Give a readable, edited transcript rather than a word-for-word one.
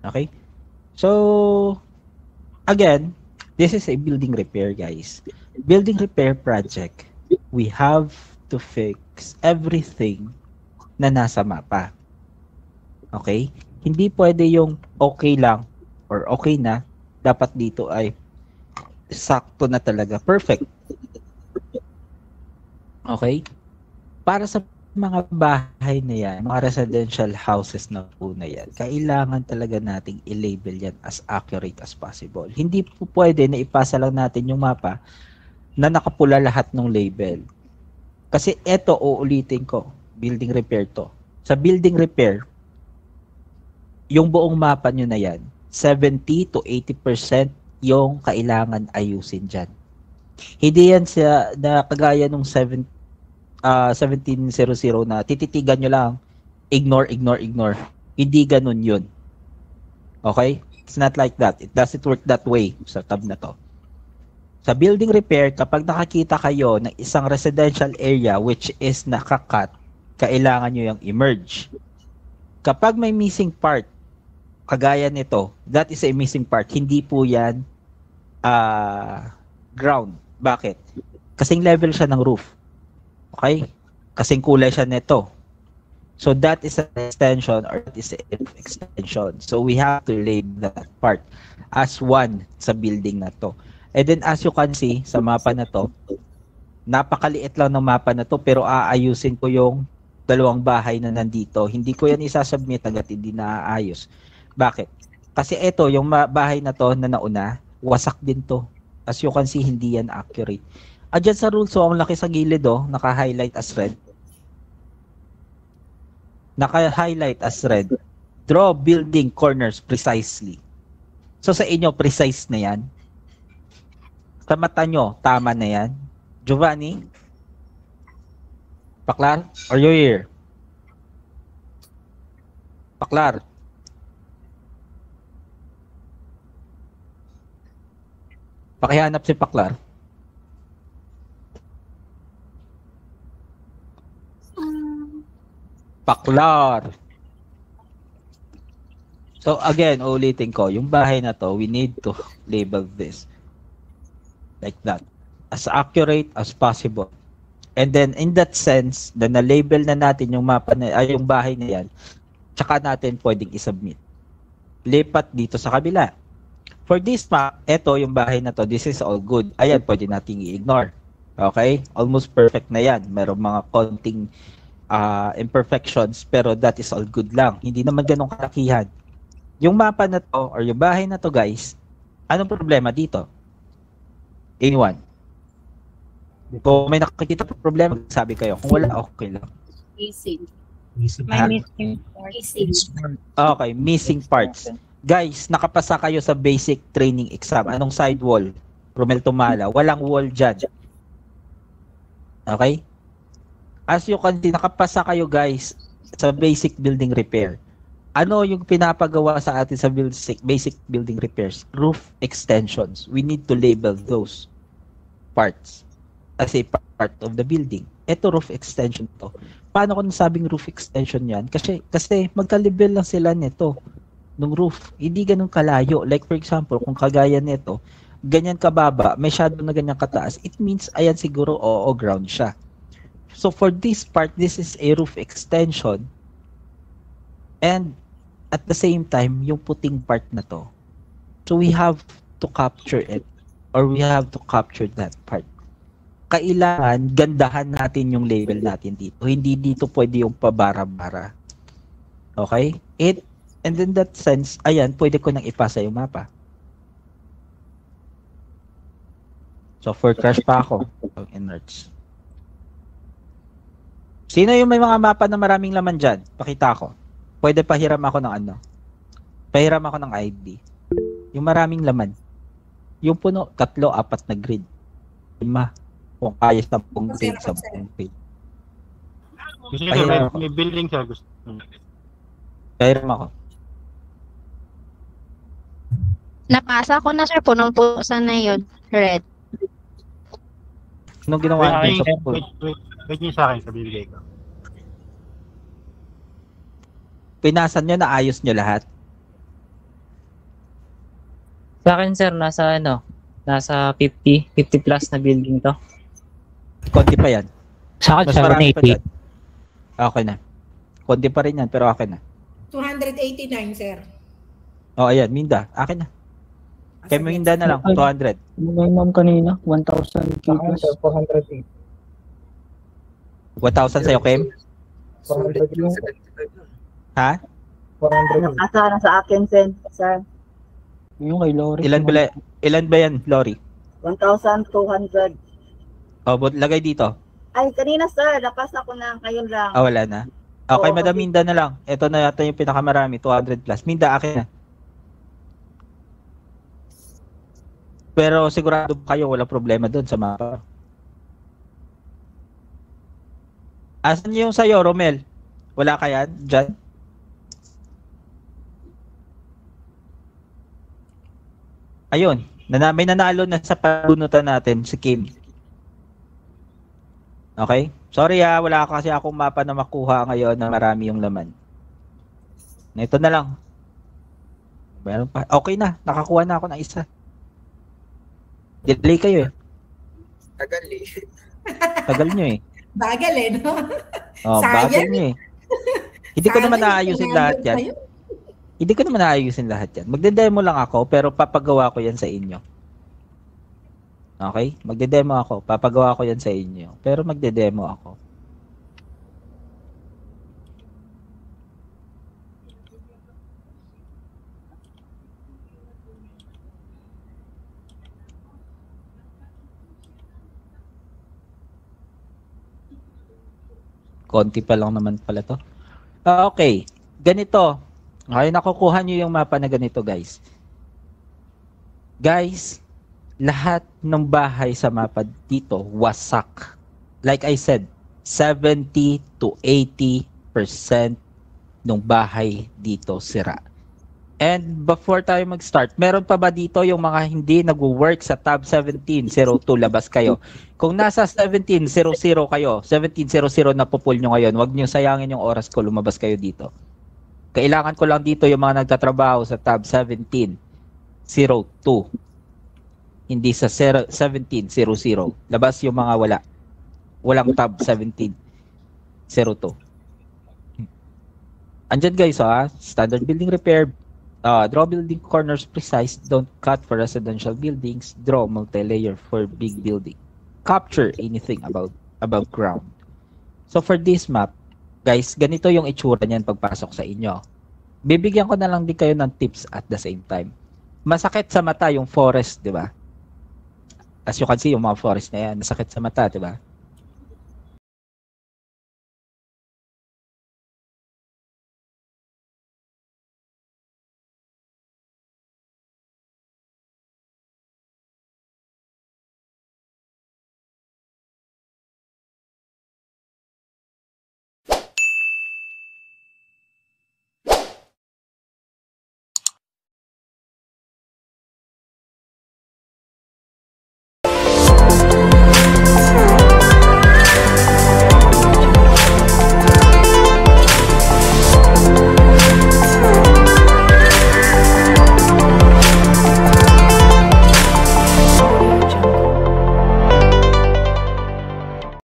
Okay? So, again, this is a building repair, guys. Building repair project, we have to fix everything na nasa mapa. Okay? Hindi pwede yung okay lang or okay na. Dapat dito ay sakto na talaga. Perfect. Okay? Para sa mga bahay na yan, mga residential houses na po na yan, kailangan talaga nating i-label yan as accurate as possible. Hindi po pwede na ipasa lang natin yung mapa na nakapula lahat ng label. Kasi eto, uulitin ko, building repair to. Sa building repair, yung buong mapa nyo na yan, 70 to 80% yung kailangan ayusin dyan. Hindi yan siya na kagaya nung 1700 na tititigan nyo lang, ignore. Hindi ganun yun. Okay? It's not like that. It doesn't work that way sa tab na to. Sa building repair, kapag nakakita kayo ng isang residential area which is nakakat, kailangan nyo yung emerge. Kapag may missing part, kagaya nito, that is a missing part. Hindi po yan ground. Bakit? Kasing level siya ng roof. Okay? Kasing kulay siya nito. So that is an extension or that is a extension. So we have to label that part as one sa building na to. And then as you can see sa mapa na to, napakaliit lang ng mapa na to pero aayusin ko yung dalawang bahay na nandito. Hindi ko yan isasubmit hanggat hindi naaayos. Bakit? Kasi ito, yung bahay na to na nauna, wasak din to. As you can see, hindi yan accurate. Diyan sa rule, so ang laki sa gilid, naka-highlight as red. Naka-highlight as red. Draw building corners precisely. So sa inyo, precise na yan. Sa mata nyo, tama na yan. Giovanni? Paklar? Are you here? Paklar? Pakihanap si Paklar. Paklar. So again, ulitin ko, yung bahay na to, we need to label this like that. As accurate as possible. And then in that sense, na na-label na natin yung mapa na, yung bahay na yan, tsaka natin pwedeng isubmit. Lipat dito sa kabila. For this map, eto yung bahay na to, this is all good. Ayan, pwede nating i-ignore. Okay? Almost perfect na yan. Merong mga konting imperfections, pero that is all good lang. Hindi naman ganun kalakihan. Yung mapa na to, or yung bahay na to, guys, anong problema dito? Anyone? Kung may nakikita problema, sabi kayo. Kung wala, okay lang. Missing. May missing parts. Okay, missing parts. Guys, nakapasa kayo sa basic training exam. Anong side wall? Romel Tumala. Walang wall dyan. Okay? As you can see, nakapasa kayo guys sa basic building repair. Ano yung pinapagawa sa atin sa basic building repairs? Roof extensions. We need to label those parts as a part of the building. Ito roof extension to. Paano ko nasabing roof extension yan? Kasi magka-level lang sila nito ng roof. Hindi ganun kalayo. Like for example, kung kagaya nito, ganyan kababa, may shadow na ganyan kataas, it means ayan siguro ground siya. So for this part, this is a roof extension. And at the same time, yung puting part na to. So we have to capture it or we have to capture that part. Kailangan gandahan natin yung label natin dito. Hindi dito pwede yung pabara-bara. Okay? And in that sense, ayan, pwede ko nang ipasa yung mapa. So, for crash pa ako. Inerts. Sino yung may mga mapa na maraming laman dyan? Pakita ko. Pwede pahiram ako ng ano? Pahiram ako ng ID. Yung maraming laman. Yung puno, 3, 4 na grid. 5. Kung kaya 10 grid, 10 page. Gusto nyo, may building siya. Gusto. Pahiram ako. Napasa ko na sir, punong-puno sana yun. Red. Anong ginawa niyo sa pool? Wait nyo sa akin, sabibigay ko. Pinasan nyo na ayos nyo lahat? Sa akin, sir, nasa 50 plus na building to. Konti pa yan. Sa akin, Mas marami pa 780. dyan. Okay na. Konti pa rin yan, pero okay na. 289, sir. O, ayan, Minda. Akin na. Kay Minda na lang, 200. Ano ba yung ma'am kanina? 1,000 K plus? 408. 1,000 sa'yo, Kim? 400 yung Ha? 400. Nasa sa akin, sir. Yung kay Lori. Ilan ba yan, Lori? 1,200. O, lagay dito. Ay, kanina, sir. Napasa ko na. Ngayon lang. Ah, wala na. Okay, Oo, Madam okay. Minda na lang. Ito na yata yung pinakamarami, 200 plus. Minda, akin na. Pero sigurado kayo wala problema doon sa mapa. Asan yung sa'yo, Romel? Wala ka yan dyan? Ayun, may nanalo na sa panunutan natin, si Kim. Okay? Sorry wala kasi akong mapa na makuha ngayon na marami yung laman. Ito na lang. Meron pa. Okay na, nakakuha na ako ng isa. Delay kayo eh. Tagal eh. Tagal nyo eh. Bagal eh, no? Oh, Sayang. bagal nyo eh. Hindi ko naman Sayang, naayusin tinalo lahat yan. kayo. Hindi ko naman naayusin lahat yan. Magde-demo lang ako, pero papagawa ko yan sa inyo. Okay? Magde-demo ako. Papagawa ko yan sa inyo. Pero magde-demo ako. Konti pa lang naman pala to. Okay. Ganito. Okay, nakukuha nyo yung mapa na ganito, guys. Guys, lahat ng bahay sa mapa dito wasak. Like I said, 70 to 80% ng bahay dito sira. And before tayo mag-start, meron pa ba dito yung mga hindi nag-work sa tab 1702, labas kayo? Kung nasa 1700 kayo, 1700 na pupul nyo ngayon, wag nyo sayangin yung oras ko, lumabas kayo dito. Kailangan ko lang dito yung mga nagtatrabaho sa tab 1702. Hindi sa 1700. Labas yung mga wala. Walang tab 1702. Andyan guys, standard building repair, draw building corners precise, don't cut for residential buildings, draw multi-layer for big building. Capture anything above ground. So for this map, guys, ganito yung itsura niyan pagpasok sa inyo. Bibigyan ko na lang din kayo ng tips at the same time. Masakit sa mata yung forest, di ba? As you can see, yung mga forest na yan, masakit sa mata, di ba?